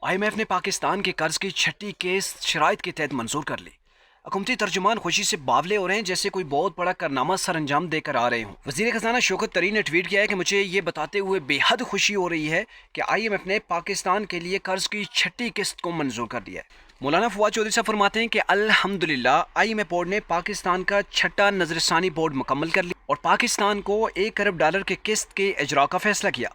IMF ने पाकिस्तान के कर्ज की छठी किस्त शराइत के तहत मंजूर कर ली। हुकूमती तर्जुमान खुशी से बावले हो रहे हैं जैसे कोई बहुत बड़ा कारनामा सर अंजाम देकर आ रहे हों। वजीर खजाना शौकत तरीन ने ट्वीट किया है कि मुझे ये बताते हुए बेहद खुशी हो रही है कि IMF ने पाकिस्तान के लिए कर्ज की छठी किस्त को मंजूर कर दिया है। मौलाना फवाद चौधरी साहब फरमाते हैं कि अल्हम्दुलिल्लाह IMF बोर्ड ने पाकिस्तान का छठा नजरसानी बोर्ड मुकम्मल कर लिया और पाकिस्तान को $1 अरब के किस्त के इजरा का फैसला किया।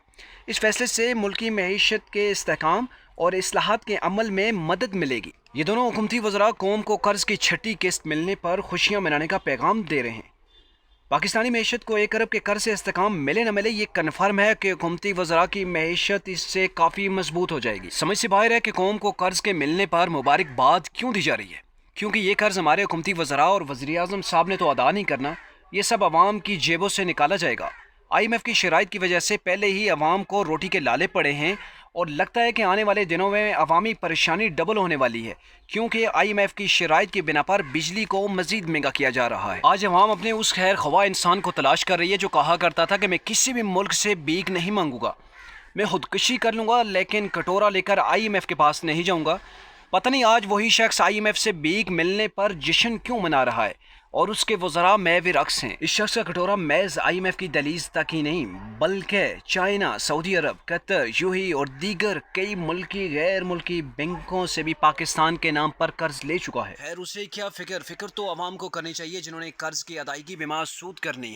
इस फैसले से मुल्की मईशत के इस्तेहकाम और इस्लाहात के अमल में मदद मिलेगी। ये दोनों हुकूमती वज़रा कौम को कर्ज की छठी किस्त मिलने पर खुशियां मनाने का पैगाम दे रहे हैं। पाकिस्तानी मईशत को $1 अरब के कर्ज से इस्तेहकाम मिले न मिले, ये कन्फर्म है कि हुकूमती वज़रा की मईशत इससे काफ़ी मजबूत हो जाएगी। समझ से बाहर है कि कौम को कर्ज के मिलने पर मुबारकबाद क्यों दी जा रही है, क्योंकि ये कर्ज हमारे हुकूमती वज़रा और वज़ीर आज़म साहब ने तो अदा नहीं करना, ये सब आवाम की जेबों से निकाला जाएगा। IMF की शराइत की वजह से पहले ही आवाम को रोटी के लाले पड़े हैं और लगता है कि आने वाले दिनों में अवामी परेशानी डबल होने वाली है, क्योंकि IMF की शराइत की बिना पर बिजली को मजीद महंगा किया जा रहा है। आज अवाम अपने उस खैर ख्वाह इंसान को तलाश कर रही है जो कहा करता था कि मैं किसी भी मुल्क से भीख नहीं मांगूंगा, मैं खुदकुशी कर लूँगा लेकिन कटोरा लेकर IMF के पास नहीं जाऊँगा। पता नहीं आज वही शख्स IMF से भीख मिलने पर जश्न क्यों मना रहा है और उसके वज़रा महव रक्स हैं। इस शख्स का कटोरा महज IMF की दहलीज तक ही नहीं बल्कि चाइना, सऊदी अरब, कतर, यूएई और दीगर कई मुल्की गैर मुल्की बैंकों से भी पाकिस्तान के नाम पर कर्ज ले चुका है। खैर उसे क्या फिक्र तो आवाम को करनी चाहिए जिन्होंने कर्ज की अदायगी बिमा सूद करनी है।